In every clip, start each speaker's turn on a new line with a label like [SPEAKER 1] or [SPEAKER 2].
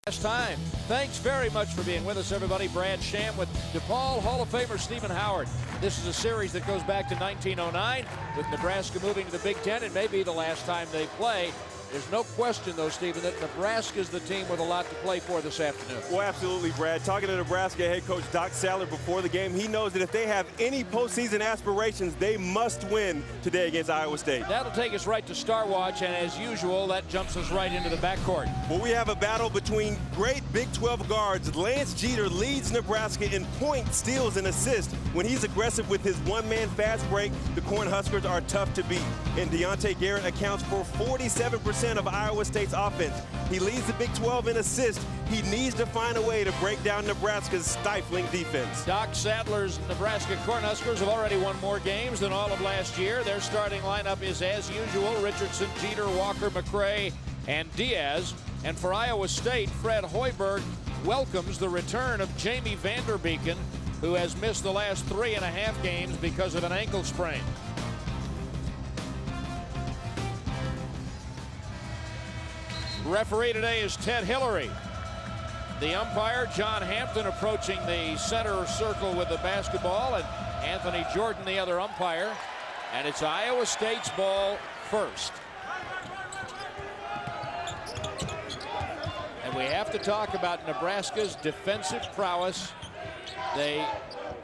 [SPEAKER 1] Last time. Thanks very much for being with us, everybody. Brad Sham with DePaul Hall of Famer Stephen Howard. This is a series that goes back to 1909 with Nebraska moving to the Big Ten. It may be the last time they play. There's no question, though, Stephen, that Nebraska is the team with a lot to play for this afternoon.
[SPEAKER 2] Well, absolutely, Brad. Talking to Nebraska head coach Doc Sadler before the game, he knows that if they have any postseason aspirations, they must win today against Iowa State.
[SPEAKER 1] That'll take us right to Star Watch, and as usual, that jumps us right into the backcourt.
[SPEAKER 2] Well, we have a battle between great Big 12 guards. Lance Jeter leads Nebraska in points, steals, and assists. When he's aggressive with his one-man fast break, the Cornhuskers are tough to beat. And Deontay Garrett accounts for 47% of Iowa State's offense. He leads the Big 12 in assists. He needs to find a way to break down Nebraska's stifling defense.
[SPEAKER 1] Doc Sadler's Nebraska Cornhuskers have already won more games than all of last year. Their starting lineup is, as usual, Richardson, Jeter, Walker, McCray, and Diaz. And for Iowa State, Fred Hoiberg welcomes the return of Jamie Vanderbeeken, who has missed the last 3.5 games because of an ankle sprain. Referee today is Ted Hillary. The umpire, John Hampton, approaching the center circle with the basketball, and Anthony Jordan, the other umpire. And it's Iowa State's ball first. And we have to talk about Nebraska's defensive prowess. They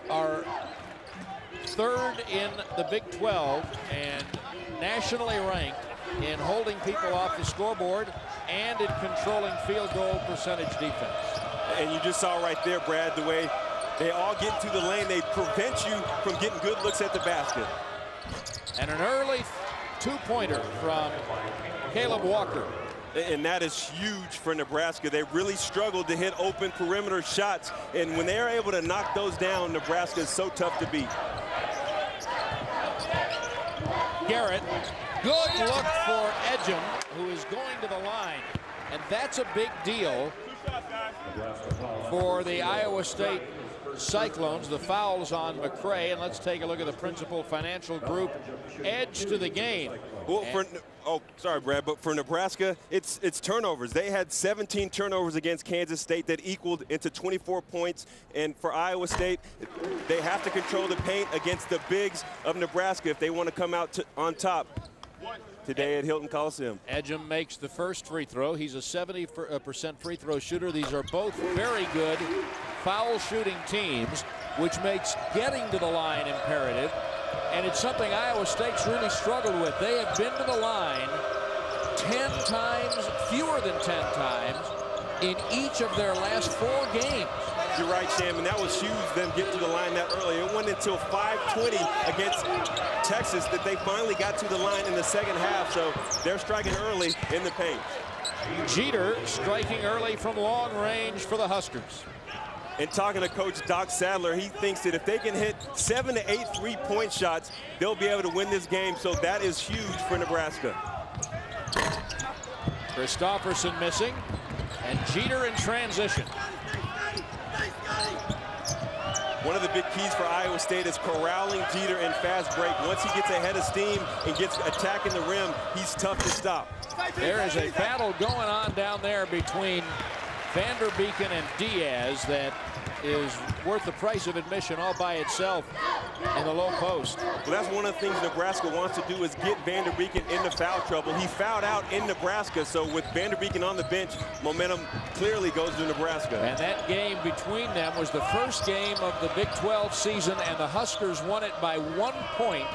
[SPEAKER 1] are third in the Big 12 and nationally ranked in holding people off the scoreboard and in controlling field goal percentage defense.
[SPEAKER 2] And you just saw right there, Brad, the way they all get into the lane. They prevent you from getting good looks at the basket.
[SPEAKER 1] And an early two-pointer from Caleb Walker.
[SPEAKER 2] And that is huge for Nebraska. They really struggled to hit open perimeter shots. And when they're able to knock those down, Nebraska is so tough to beat.
[SPEAKER 1] Garrett, good look for Edgem, who is going to the line. And that's a big deal for the Iowa State Cyclones. The foul's on McCray, and let's take a look at the Principal Financial Group edge to the game.
[SPEAKER 2] Well, sorry, Brad, but for Nebraska, it's turnovers. They had 17 turnovers against Kansas State that equaled into 24 points. And for Iowa State, they have to control the paint against the bigs of Nebraska if they want to come out on top today at Hilton Coliseum.
[SPEAKER 1] Edgem makes the first free throw. He's a 70% free throw shooter. These are both very good foul shooting teams, which makes getting to the line imperative. And it's something Iowa State's really struggled with. They have been to the line 10 times, fewer than 10 times, in each of their last 4 games.
[SPEAKER 2] You're right, Sham, and that was huge, them getting to the line that early. It wasn't until 5:20 against Texas that they finally got to the line in the second half, so they're striking early in the paint.
[SPEAKER 1] Jeter striking early from long range for the Huskers.
[SPEAKER 2] And talking to Coach Doc Sadler, he thinks that if they can hit 7 to 8 three-point shots, they'll be able to win this game, so that is huge for Nebraska.
[SPEAKER 1] Christopherson missing, and Jeter in transition.
[SPEAKER 2] One of the big keys for Iowa State is corralling Jeter in fast break. Once he gets ahead of steam and gets attacking the rim, he's tough to stop.
[SPEAKER 1] There is a battle going on down there between Vanderbeeken and Diaz that is worth the price of admission all by itself in the low post.
[SPEAKER 2] Well, that's one of the things Nebraska wants to do is get Vanderbeeken into foul trouble. He fouled out in Nebraska, so with Vanderbeeken on the bench, momentum clearly goes to Nebraska.
[SPEAKER 1] And that game between them was the first game of the Big 12 season, and the Huskers won it by 1 point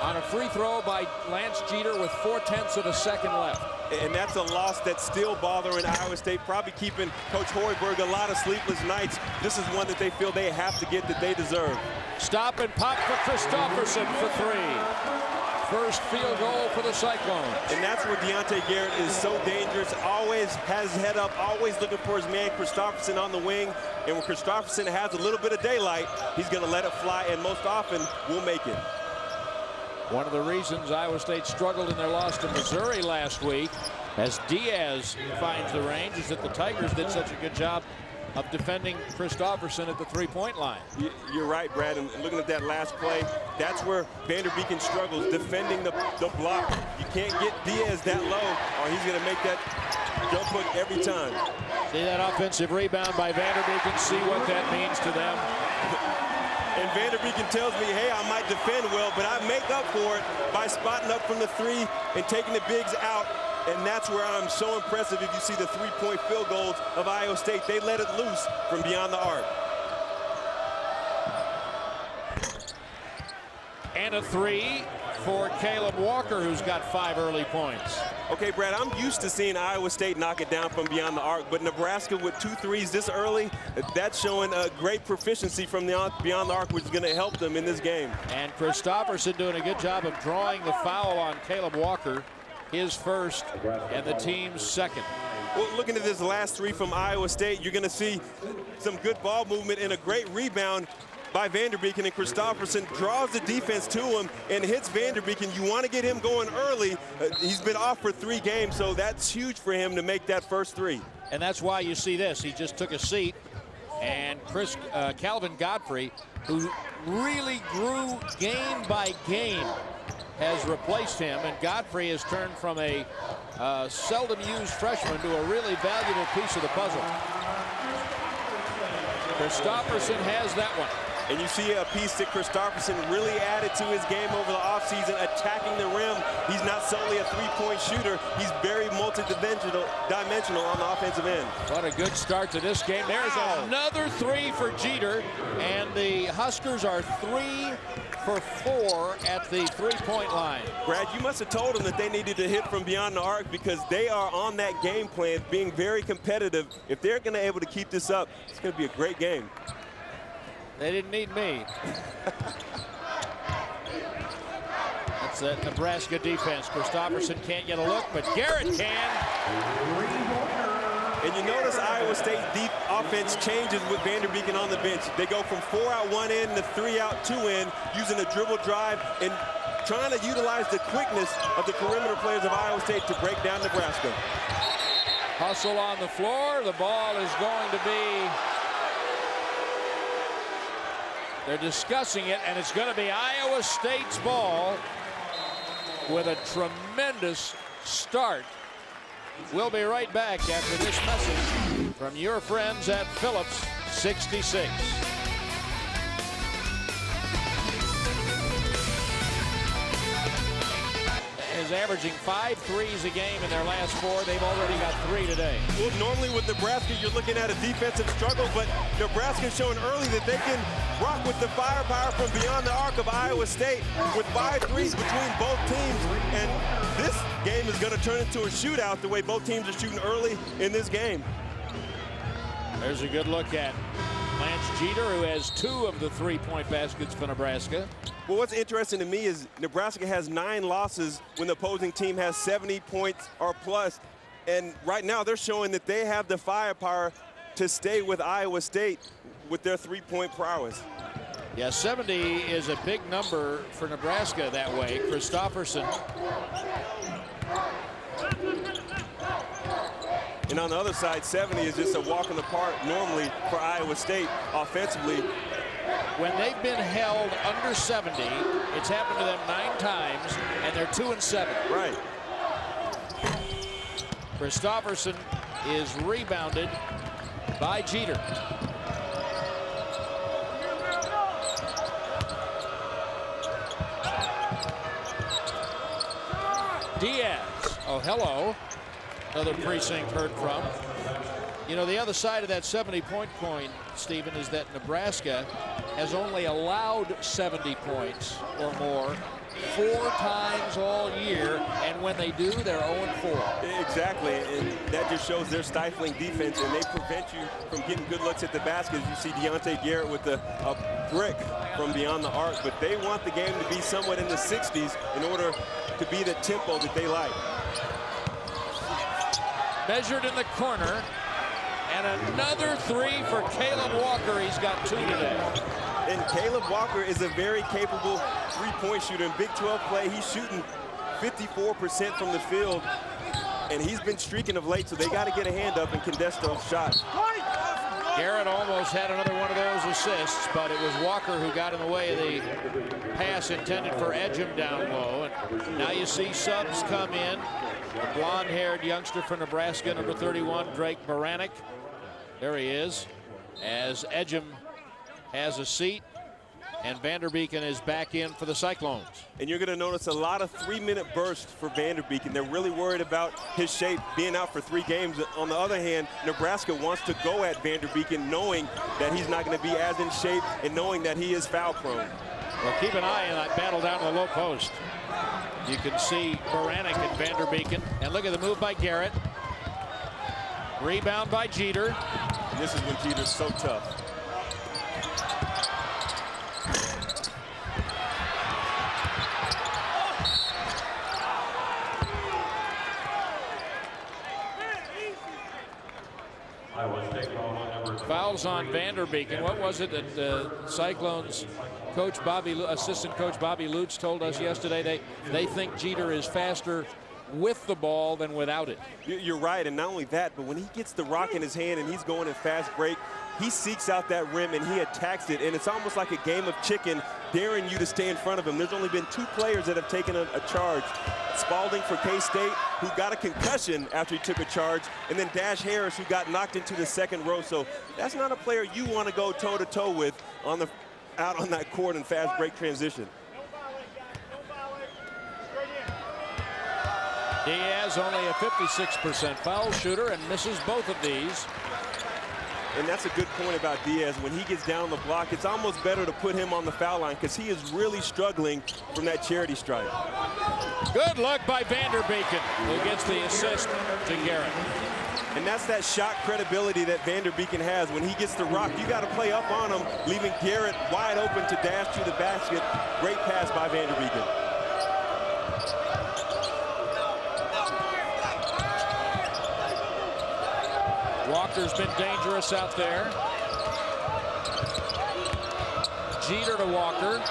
[SPEAKER 1] on a free throw by Lance Jeter with 0.4 of a second left.
[SPEAKER 2] And that's a loss that's still bothering Iowa State, probably keeping Coach Hoiberg a lot of sleepless nights. This is one that they feel they have to get, that they deserve.
[SPEAKER 1] Stop and pop for Christopherson for 3. First field goal for the Cyclones.
[SPEAKER 2] And that's where Deontay Garrett is so dangerous. Always has his head up, always looking for his man Christopherson on the wing. And when Christopherson has a little bit of daylight, he's going to let it fly, and most often will make it.
[SPEAKER 1] One of the reasons Iowa State struggled in their loss to Missouri last week, as Diaz finds the range, is that the Tigers did such a good job of defending Christopherson at the three-point line.
[SPEAKER 2] You're right, Brad, and looking at that last play, that's where Vanderbeeken struggles, defending the block. You can't get Diaz that low, or he's going to make that Jump hook every time.
[SPEAKER 1] See that offensive rebound by Vanderbeek and see what that means to them.
[SPEAKER 2] And Vanderbeek tells me, hey, I might defend well, but I make up for it by spotting up from the three and taking the bigs out. And that's where I'm so impressive. If you see the three-point field goals of Iowa State, they let it loose from beyond the arc.
[SPEAKER 1] And a three for Caleb Walker, who's got 5 early points.
[SPEAKER 2] Okay, Brad, I'm used to seeing Iowa State knock it down from beyond the arc, but Nebraska with 2 threes this early, that's showing a great proficiency from beyond the arc, which is going to help them in this game.
[SPEAKER 1] And Christopherson doing a good job of drawing the foul on Caleb Walker, his first and the team's second.
[SPEAKER 2] Well, looking at this last 3 from Iowa State, you're going to see some good ball movement and a great rebound by Vanderbeek, and Christopherson draws the defense to him and hits Vanderbeek, and you want to get him going early. He's been off for 3 games, so that's huge for him to make that first 3.
[SPEAKER 1] And that's why you see this. He just took a seat, and Calvin Godfrey, who really grew game by game, has replaced him, and Godfrey has turned from a seldom used freshman to a really valuable piece of the puzzle. Christopherson has that one.
[SPEAKER 2] And you see a piece that Christopherson really added to his game over the offseason, attacking the rim. He's not solely a three-point shooter. He's very multi-dimensional on the offensive end.
[SPEAKER 1] What a good start to this game. There's another 3 for Jeter, and the Huskers are 3 for 4 at the three-point line.
[SPEAKER 2] Brad, you must have told them that they needed to hit from beyond the arc, because they are on that game plan, being very competitive. If they're going to be able to keep this up, it's going to be a great game.
[SPEAKER 1] They didn't need me. That's that Nebraska defense. Christopherson can't get a look, but Garrett can.
[SPEAKER 2] And you notice Iowa State deep offense changes with Vanderbeek on the bench. They go from 4 out 1 in to 3 out 2 in, using a dribble drive and trying to utilize the quickness of the perimeter players of Iowa State to break down Nebraska.
[SPEAKER 1] Hustle on the floor. The ball is going to be... They're discussing it, and it's going to be Iowa State's ball with a tremendous start. We'll be right back after this message from your friends at Phillips 66. Is averaging 5 threes a game in their last 4. They've already got 3 today.
[SPEAKER 2] Well, normally with Nebraska, you're looking at a defensive struggle, but Nebraska's showing early that they can rock with the firepower from beyond the arc of Iowa State with 5 threes between both teams. And this game is going to turn into a shootout the way both teams are shooting early in this game.
[SPEAKER 1] There's a good look at Lance Jeter, who has 2 of the 3-point baskets for Nebraska.
[SPEAKER 2] Well, what's interesting to me is Nebraska has 9 losses when the opposing team has 70 points or plus. And right now they're showing that they have the firepower to stay with Iowa State with their 3-point prowess.
[SPEAKER 1] Yeah, 70 is a big number for Nebraska that way. Christopherson.
[SPEAKER 2] And on the other side, 70 is just a walk in the park normally for Iowa State offensively.
[SPEAKER 1] When they've been held under 70, it's happened to them 9 times, and they're 2-7.
[SPEAKER 2] Right.
[SPEAKER 1] Christopherson is rebounded by Jeter. Diaz. Oh, hello. Another precinct heard from. You know, the other side of that 70-point coin, Stephen, is that Nebraska has only allowed 70 points or more 4 times all year, and when they do, they're 0-4.
[SPEAKER 2] Exactly, and that just shows their stifling defense, and they prevent you from getting good looks at the basket. You see Deontay Garrett with a brick from beyond the arc, but they want the game to be somewhat in the 60s in order to be the tempo that they like.
[SPEAKER 1] Measured in the corner, and another 3 for Caleb Walker. He's got 2 today.
[SPEAKER 2] And Caleb Walker is a very capable three-point shooter. In Big 12 play, he's shooting 54% from the field, and he's been streaking of late, so they got to get a hand up and contest those shots.
[SPEAKER 1] Garrett almost had another one of those assists, but it was Walker who got in the way of the pass intended for Edgem down low. And now you see subs come in. The blonde-haired youngster from Nebraska, number 31, Drake Baranek. There he is, as Edgem has a seat, and Vanderbeeken is back in for the Cyclones.
[SPEAKER 2] And you're going to notice a lot of 3-minute bursts for Vanderbeeken. They're really worried about his shape being out for 3 games. On the other hand, Nebraska wants to go at Vanderbeeken knowing that he's not going to be as in shape and knowing that he is foul prone.
[SPEAKER 1] Well, keep an eye on that battle down to the low post. You can see Baranek and Vanderbeeken. And look at the move by Garrett. Rebound by Jeter.
[SPEAKER 2] And this is when Jeter's so tough.
[SPEAKER 1] Fouls on Vanderbeeken. What was it that the Cyclones coach assistant coach Bobby Lutz told us yesterday? They think Jeter is faster with the ball than without it.
[SPEAKER 2] You're right, and not only that, but when he gets the rock in his hand and he's going in fast break, he seeks out that rim and he attacks it, and it's almost like a game of chicken, daring you to stay in front of him. There's only been 2 players that have taken a charge. Spalding for K-State, who got a concussion after he took a charge, and then Dash Harris, who got knocked into the second row. So that's not a player you want to go toe-to-toe with out on that court in fast break transition.
[SPEAKER 1] Diaz only a 56% foul shooter and misses both of these.
[SPEAKER 2] And that's a good point about Diaz. When he gets down the block, it's almost better to put him on the foul line because he is really struggling from that charity stripe.
[SPEAKER 1] Good look by Vanderbeeken, who gets the assist to Garrett.
[SPEAKER 2] And that's that shot credibility that Vanderbeeken has. When he gets the rock, you got to play up on him, leaving Garrett wide open to dash to the basket. Great pass by Vanderbeeken.
[SPEAKER 1] Walker's been dangerous out there. Jeter to Walker.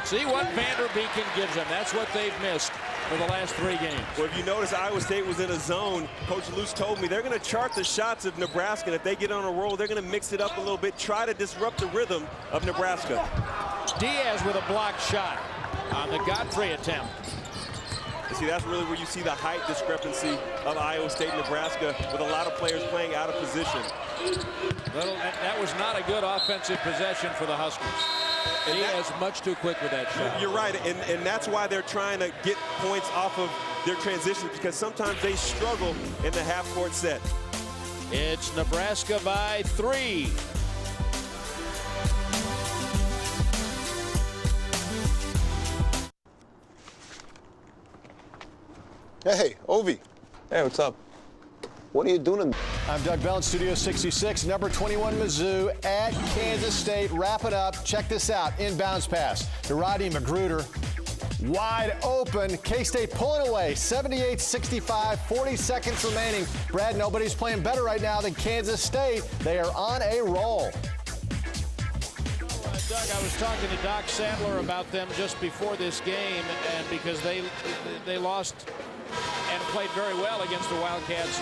[SPEAKER 1] See what Vanderbeeken gives them. That's what they've missed for the last 3 games.
[SPEAKER 2] Well, if you notice, Iowa State was in a zone. Coach Luce told me they're going to chart the shots of Nebraska, and if they get on a roll, they're going to mix it up a little bit, try to disrupt the rhythm of Nebraska.
[SPEAKER 1] Diaz with a blocked shot on the Godfrey attempt.
[SPEAKER 2] You see, that's really where you see the height discrepancy of Iowa State and Nebraska, with a lot of players playing out of position.
[SPEAKER 1] That was not a good offensive possession for the Huskers. Diaz much too quick with that shot.
[SPEAKER 2] You're right, and that's why they're trying to get points off of their transitions, because sometimes they struggle in the half-court set.
[SPEAKER 1] It's Nebraska by 3.
[SPEAKER 3] Hey, Ovi.
[SPEAKER 4] Hey, what's up?
[SPEAKER 3] What are you doing?
[SPEAKER 5] I'm Doug Bell in Studio 66, number 21 Mizzou at Kansas State. Wrap it up. Check this out. Inbounds pass to Rodney Magruder. Wide open. K-State pulling away. 78-65, 40 seconds remaining. Brad, nobody's playing better right now than Kansas State. They are on a roll.
[SPEAKER 1] Doug, I was talking to Doc Sadler about them just before this game, and because they lost and played very well against the Wildcats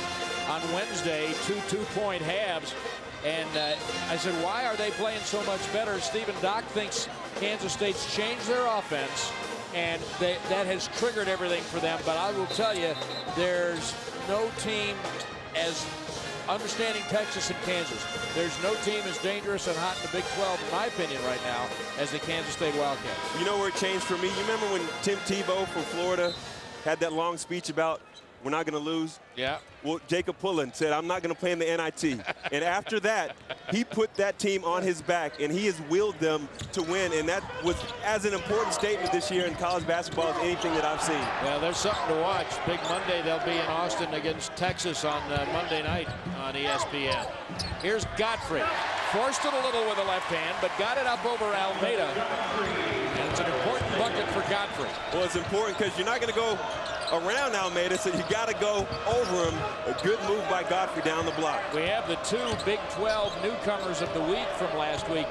[SPEAKER 1] on Wednesday, 2 two-point halves. And I said, why are they playing so much better? Stephen Doc thinks Kansas State's changed their offense, and that has triggered everything for them. But I will tell you, there's no team as understanding Texas and Kansas. There's no team as dangerous and hot in the Big 12, in my opinion, right now, as the Kansas State Wildcats.
[SPEAKER 2] You know where it changed for me? You remember when Tim Tebow from Florida had that long speech about we're not going to lose?
[SPEAKER 1] Yeah.
[SPEAKER 2] Well, Jacob Pullen said, I'm not going to play in the NIT. And after that, he put that team on his back, and he has willed them to win. And that was as an important statement this year in college basketball as anything that I've seen.
[SPEAKER 1] Well, there's something to watch. Big Monday, they'll be in Austin against Texas on Monday night on ESPN. Here's Godfrey. Forced it a little with the left hand, but got it up over Almeida. And it's an important bucket for Godfrey.
[SPEAKER 2] Well, it's important because you're not going to go around Almeida, so you got to go over him. A good move by Godfrey down the block.
[SPEAKER 1] We have the 2 Big 12 newcomers of the week from last week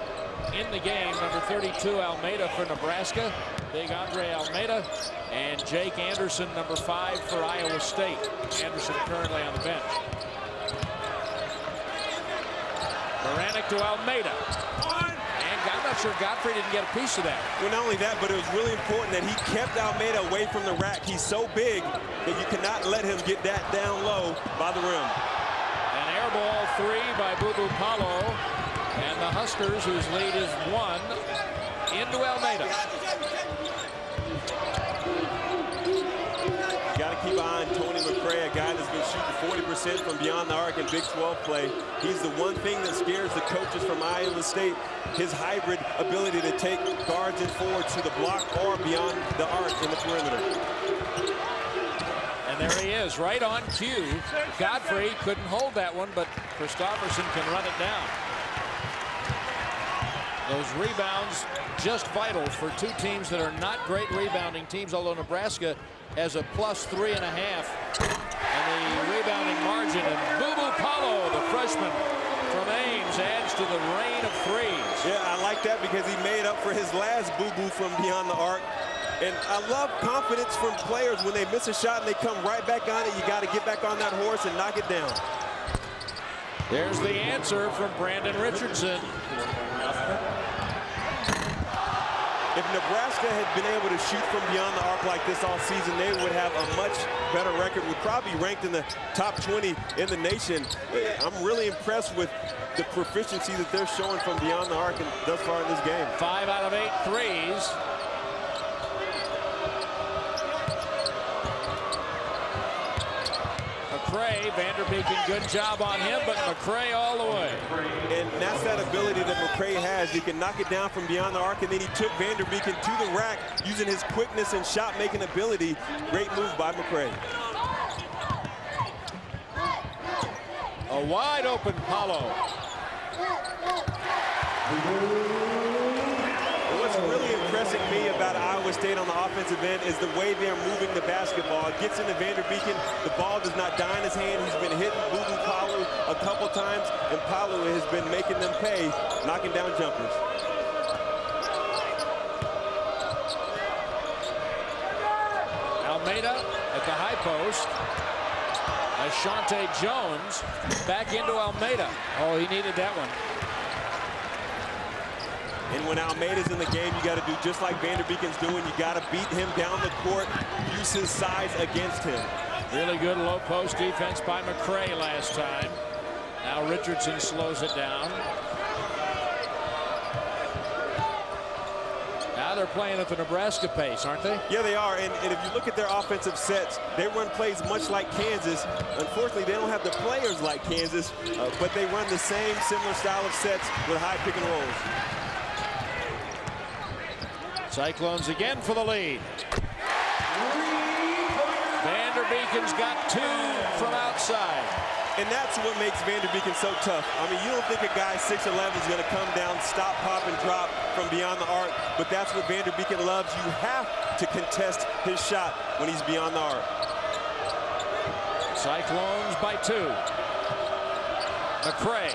[SPEAKER 1] in the game. Number 32, Almeida for Nebraska, Big Andre Almeida, and Jake Anderson, number 5 for Iowa State. Anderson currently on the bench. kick to Almeida. And I'm not sure Godfrey didn't get a piece of that.
[SPEAKER 2] Well, not only that, but it was really important that he kept Almeida away from the rack. He's so big that you cannot let him get that down low by the rim.
[SPEAKER 1] An air ball 3 by Bubu Paulo. And the Huskers, whose lead is 1, into Almeida.
[SPEAKER 2] You got to keep an eye on Tony McCray, a guy that's been shooting 40% from beyond the arc in Big 12 play. He's the one thing that scares the coaches from Iowa State, his hybrid ability to take guards and forwards to the block or beyond the arc in the perimeter.
[SPEAKER 1] And there he is, right on cue. Godfrey couldn't hold that one, but Christopherson can run it down. Those rebounds just vital for two teams that are not great rebounding teams, although Nebraska has a +3.5 and the rebounding margin. And Bubu Paulo, the freshman from Ames, adds to the rain of threes.
[SPEAKER 2] Yeah, I like that because he made up for his last boo-boo from beyond the arc. And I love confidence from players when they miss a shot and they come right back on it. You got to get back on that horse and knock it down.
[SPEAKER 1] There's the answer from Brandon Richardson.
[SPEAKER 2] If Nebraska had been able to shoot from beyond the arc like this all season, they would have a much better record. Would probably be ranked in the top 20 in the nation. I'm really impressed with the proficiency that they're showing from beyond the arc thus far in this game.
[SPEAKER 1] 5 out of 8 threes. McCray, Vanderbeeken, good job on him, but McCray all the way.
[SPEAKER 2] And that's that ability that McCray has. He can knock it down from beyond the arc, and then he took Vanderbeeken to the rack using his quickness and shot-making ability. Great move by McCray.
[SPEAKER 1] A wide-open Paulo.
[SPEAKER 2] What's really impressing me about Iowa State on the offensive end is the way they're moving the basketball. It gets into Vanderbeeken. The ball does not die in his hand. He's been hitting Bubu Paulo a couple times, and Paulo has been making them pay, knocking down jumpers.
[SPEAKER 1] Almeida at the high post. Ashante Jones back into Almeida. Oh, he needed that one.
[SPEAKER 2] And when Almeida's in the game, you got to do just like Vanderbeeken's doing. You got to beat him down the court, use his size against him.
[SPEAKER 1] Really good low post defense by McCray last time. Now Richardson slows it down. Now they're playing at the Nebraska pace, aren't they?
[SPEAKER 2] Yeah, they are. And if you look at their offensive sets, they run plays much like Kansas. Unfortunately, they don't have the players like Kansas, but they run the same similar style of sets with high pick and rolls.
[SPEAKER 1] Cyclones again for the lead. Vanderbeeken's got 2 from outside.
[SPEAKER 2] And that's what makes Vanderbeeken so tough. I mean, you don't think a guy 6'11" is going to come down, stop, pop, and drop from beyond the arc, but that's what Vanderbeeken loves. You have to contest his shot when he's beyond the arc.
[SPEAKER 1] Cyclones by 2. McCray.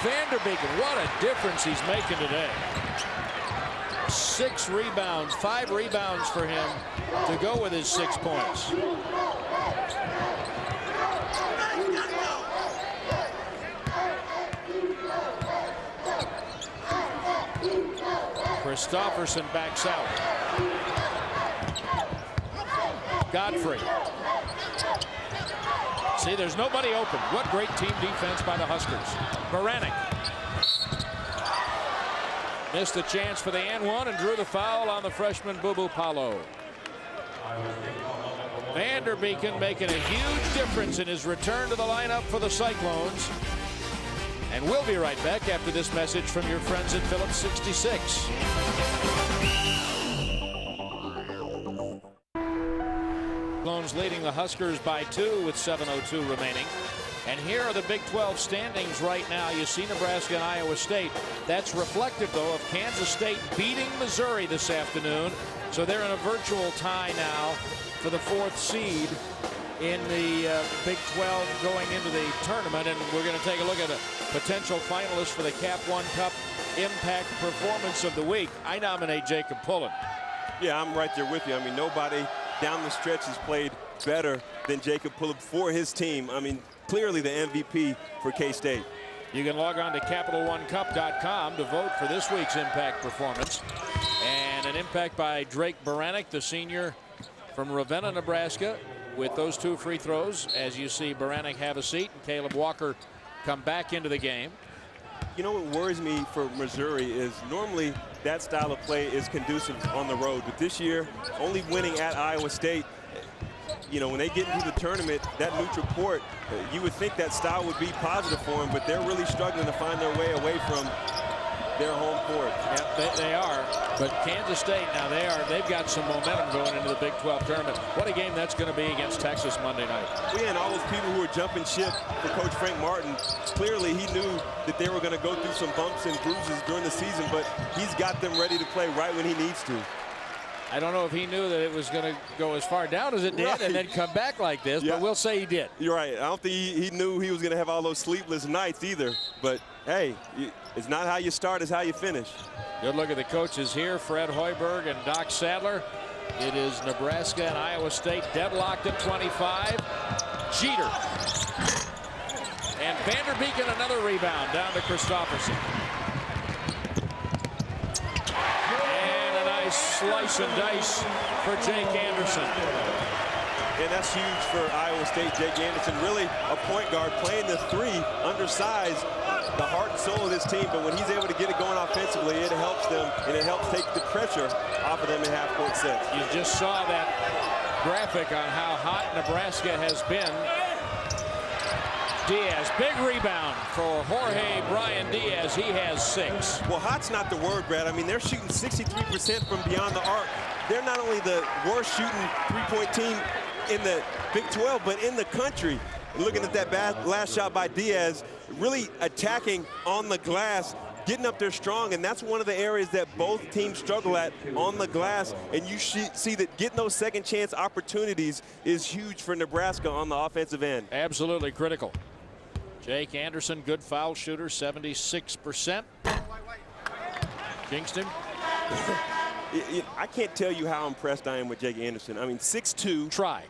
[SPEAKER 1] Vanderbeeken, what a difference he's making today. 6 rebounds, 5 rebounds for him to go with his 6 points. Christopherson backs out. Godfrey. See, there's nobody open. What great team defense by the Huskers. Baranek. Missed the chance for the and one and drew the foul on the freshman Bubu Paulo. Vanderbeeken making a huge difference in his return to the lineup for the Cyclones. And we'll be right back after this message from your friends at Phillips 66. Cyclones leading the Huskers by 2 with 7:02 remaining. And here are the Big 12 standings right now. You see Nebraska and Iowa State. That's reflective, though, of Kansas State beating Missouri this afternoon. So they're in a virtual tie now for the 4th seed in the Big 12 going into the tournament. And we're going to take a look at a potential finalist for the Cap One Cup Impact Performance of the Week. I nominate Jacob Pullen.
[SPEAKER 2] Yeah, I'm right there with you. I mean, nobody down the stretch has played better than Jacob Pullen for his team. I mean, clearly the MVP for K-State.
[SPEAKER 1] You can log on to CapitalOneCup.com to vote for this week's Impact performance. And an impact by Drake Baranek, the senior from Ravenna, Nebraska, with those 2 free throws. As you see Baranek have a seat and Caleb Walker come back into the game.
[SPEAKER 2] You know what worries me for Missouri is normally that style of play is conducive on the road. But this year, only winning at Iowa State, you know, when they get into the tournament, that neutral court, you would think that style would be positive for them, but they're really struggling to find their way away from their home court.
[SPEAKER 1] Yeah, they are. But Kansas State, now they've got some momentum going into the Big 12 tournament. What a game that's going to be against Texas Monday night.
[SPEAKER 2] Well, yeah, and all those people who were jumping ship for Coach Frank Martin, clearly he knew that they were going to go through some bumps and bruises during the season, but he's got them ready to play right when he needs to.
[SPEAKER 1] I don't know if he knew that it was going to go as far down as it did and then come back like this, but we'll say he did.
[SPEAKER 2] You're right. I don't think he knew he was going to have all those sleepless nights either. But, hey, it's not how you start, it's how you finish.
[SPEAKER 1] Good look at the coaches here, Fred Hoiberg and Doc Sadler. It is Nebraska and Iowa State deadlocked at 25. Jeter. And Vanderbeek another rebound down to Christopherson. Slice and dice for Jake Anderson.
[SPEAKER 2] And that's huge for Iowa State. Jake Anderson, really a point guard, playing the 3, undersized, the heart and soul of this team. But when he's able to get it going offensively, it helps them, and it helps take the pressure off of them in half-court sets.
[SPEAKER 1] You just saw that graphic on how hot Nebraska has been. Diaz, big rebound for Jorge Brian Diaz. He has 6.
[SPEAKER 2] Well, hot's not the word, Brad. I mean, they're shooting 63% from beyond the arc. They're not only the worst shooting three-point team in the Big 12, but in the country. And looking at that last shot by Diaz, really attacking on the glass, getting up there strong, and that's one of the areas that both teams struggle at on the glass. And you see that getting those second chance opportunities is huge for Nebraska on the offensive end.
[SPEAKER 1] Absolutely critical. Jake Anderson, good foul shooter, 76%. Kingston.
[SPEAKER 2] I can't tell you how impressed I am with Jake Anderson. I mean, 6'2".
[SPEAKER 1] Try.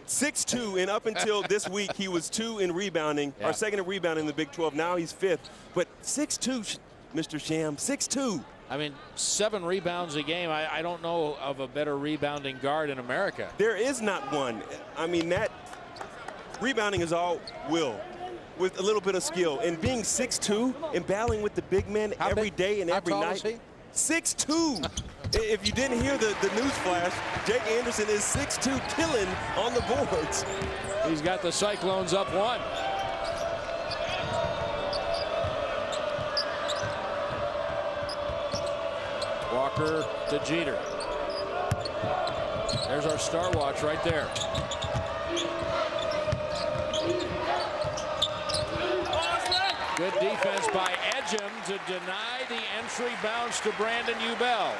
[SPEAKER 2] 6'2", and up until this week, he was 2 in rebounding, or second in rebounding in the Big 12. Now he's 5th. But 6'2", Mr. Sham, 6'2".
[SPEAKER 1] I mean, 7 rebounds a game. I don't know of a better rebounding guard in America.
[SPEAKER 2] There is not one. I mean, that rebounding is all will, with a little bit of skill. And being 6'2", and battling with the big men every day and every night. 6'2". If you didn't hear the news flash, Jake Anderson is 6'2", killing on the boards.
[SPEAKER 1] He's got the Cyclones up 1. Walker to Jeter. There's our star watch right there. Good defense by Edgem to deny the entry bounce to Brandon Ubell.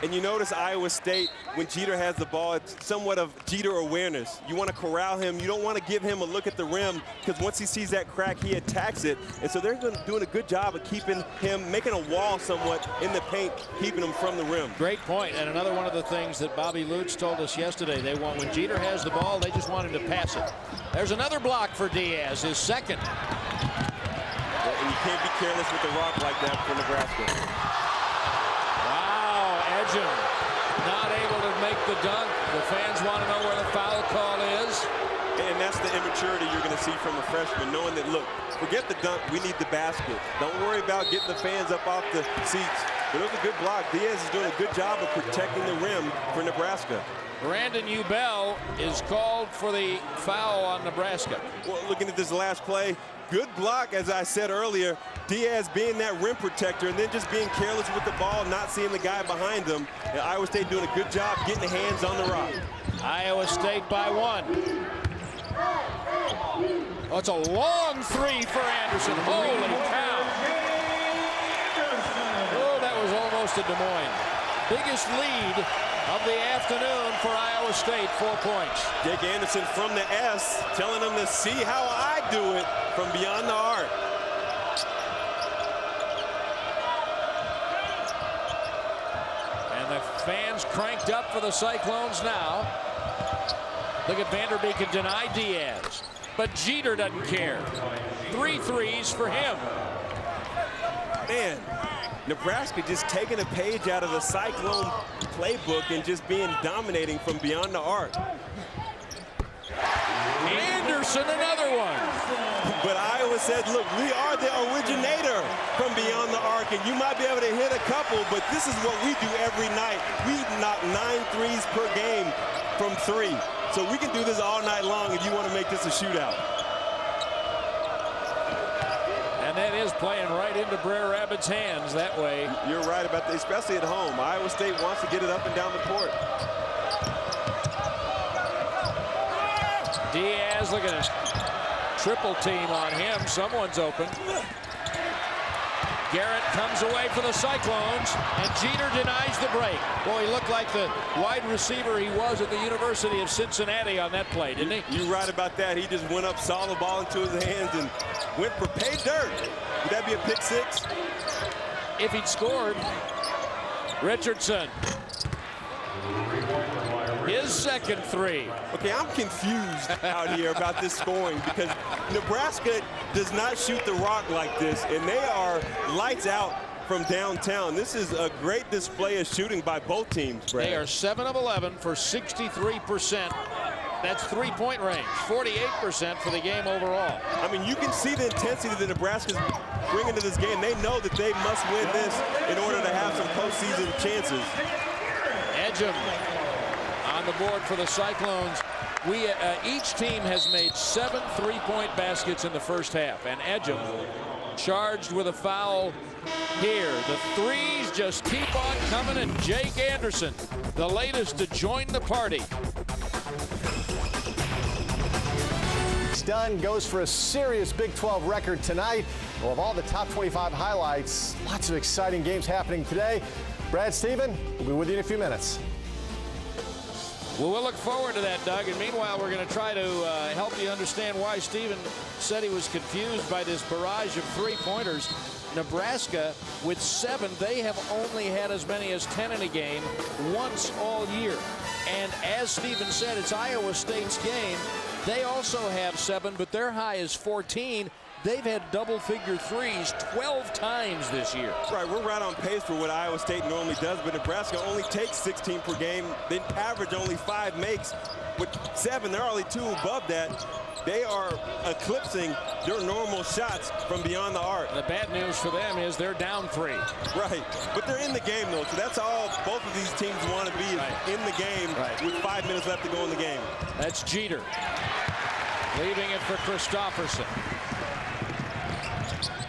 [SPEAKER 2] And you notice Iowa State, when Jeter has the ball, it's somewhat of Jeter awareness. You want to corral him. You don't want to give him a look at the rim, because once he sees that crack, he attacks it. And so they're doing a good job of keeping him, making a wall somewhat in the paint, keeping him from the rim.
[SPEAKER 1] Great point. And another one of the things that Bobby Lutz told us yesterday, they want, when Jeter has the ball, they just want him to pass it. There's another block for Diaz, his second.
[SPEAKER 2] And you can't be careless with the rock like that for Nebraska.
[SPEAKER 1] Wow, Edgem not able to make the dunk. The fans want to know where the foul call is.
[SPEAKER 2] And that's the immaturity you're going to see from a freshman, knowing that, look, forget the dunk, we need the basket. Don't worry about getting the fans up off the seats. But it was a good block. Diaz is doing a good job of protecting the rim for Nebraska.
[SPEAKER 1] Brandon Ubell is called for the foul on Nebraska.
[SPEAKER 2] Well, looking at this last play, good block, as I said earlier. Diaz being that rim protector and then just being careless with the ball, not seeing the guy behind them. And Iowa State doing a good job getting the hands on the rock.
[SPEAKER 1] Iowa State by 1. Oh, it's a long 3 for Anderson. Holy cow. Oh, that was almost a Des Moines. Biggest lead of the afternoon for Iowa State, 4 points.
[SPEAKER 2] Jake Anderson from the S, telling them to see how I do it from beyond the arc.
[SPEAKER 1] And the fans cranked up for the Cyclones now. Look at Vanderbeek and deny Diaz. but Jeter doesn't care. 3 threes for him.
[SPEAKER 2] Man, Nebraska just taking a page out of the Cyclone playbook and just being dominating from beyond the arc.
[SPEAKER 1] Anderson, another one.
[SPEAKER 2] But Iowa said, look, we are the originator from beyond the arc, and you might be able to hit a couple, but this is what we do every night. We knock 9 threes per game from 3. So we can do this all night long if you want to make this a shootout.
[SPEAKER 1] And that is playing right into Brer Rabbit's hands that way.
[SPEAKER 2] You're right about that, especially at home. Iowa State wants to get it up and down the court.
[SPEAKER 1] Diaz, look at a triple team on him. Someone's open. Garrett comes away for the Cyclones, and Jeter denies the break. Boy, he looked like the wide receiver he was at the University of Cincinnati on that play, didn't he?
[SPEAKER 2] You're right about that. He just went up, saw the ball into his hands, and went for pay dirt. Would that be a pick 6?
[SPEAKER 1] If he'd scored. Richardson. His second 3.
[SPEAKER 2] Okay, I'm confused out here about this scoring because Nebraska does not shoot the rock like this, and they are lights out from downtown. This is a great display of shooting by both teams, Brad.
[SPEAKER 1] They are 7 of 11 for 63%. That's 3-point range. 48% for the game overall.
[SPEAKER 2] I mean, you can see the intensity that Nebraska's bringing to this game. They know that they must win this in order to have some postseason chances.
[SPEAKER 1] Edgem on the board for the Cyclones. Each team has made 7 3-point baskets in the first half, and Edgem charged with a foul here. The threes just keep on coming, and Jake Anderson, the latest to join the party.
[SPEAKER 5] Dunn goes for a serious Big 12 record tonight. Well, of all the top 25 highlights, lots of exciting games happening today. Brad, Stephen, we'll be with you in a few minutes.
[SPEAKER 1] Well, we'll look forward to that, Doug. And meanwhile, we're going to try to help you understand why Stephen said he was confused by this barrage of 3-pointers. Nebraska, with 7, they have only had as many as 10 in a game once all year. And as Stephen said, it's Iowa State's game. They also have 7, but their high is 14. They've had double-figure threes 12 times this year.
[SPEAKER 2] Right, we're right on pace for what Iowa State normally does, but Nebraska only takes 16 per game. They average only 5 makes. With 7, they're only 2 above that. They are eclipsing their normal shots from beyond the arc.
[SPEAKER 1] The bad news for them is they're down 3.
[SPEAKER 2] Right, but they're in the game, though, so that's all both of these teams want to be in the game with 5 minutes left to go in the game.
[SPEAKER 1] That's Jeter. Leaving it for Christopherson.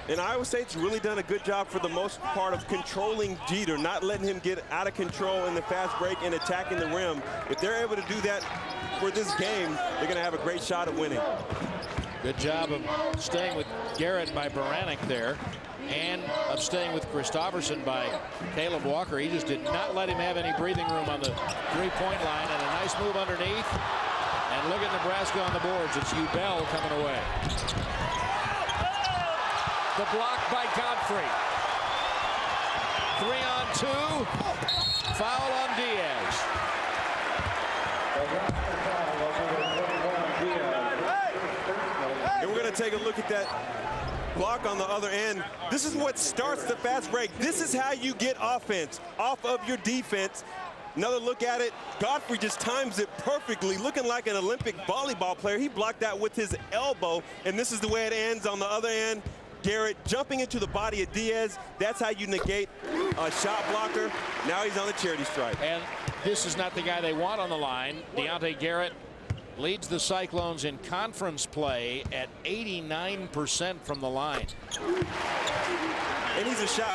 [SPEAKER 2] And Iowa State's really done a good job for the most part of controlling Jeter, not letting him get out of control in the fast break and attacking the rim. If they're able to do that for this game, they're going to have a great shot at winning.
[SPEAKER 1] Good job of staying with Garrett by Baranek there, and of staying with Christopherson by Caleb Walker. He just did not let him have any breathing room on the 3-point line, and a nice move underneath. And look at Nebraska on the boards. It's Ubell coming away. The block by Godfrey. 3 on 2. Foul on Diaz.
[SPEAKER 2] And we're going to take a look at that block on the other end. This is what starts the fast break. This is how you get offense off of your defense. Another look at it. Godfrey just times it perfectly, looking like an Olympic volleyball player. He blocked that with his elbow, and this is the way it ends on the other end. Garrett jumping into the body of Diaz. That's how you negate a shot blocker. Now he's on the charity stripe.
[SPEAKER 1] And this is not the guy they want on the line. Deontay Garrett leads the Cyclones in conference play at 89% from the line.
[SPEAKER 2] And he's a shot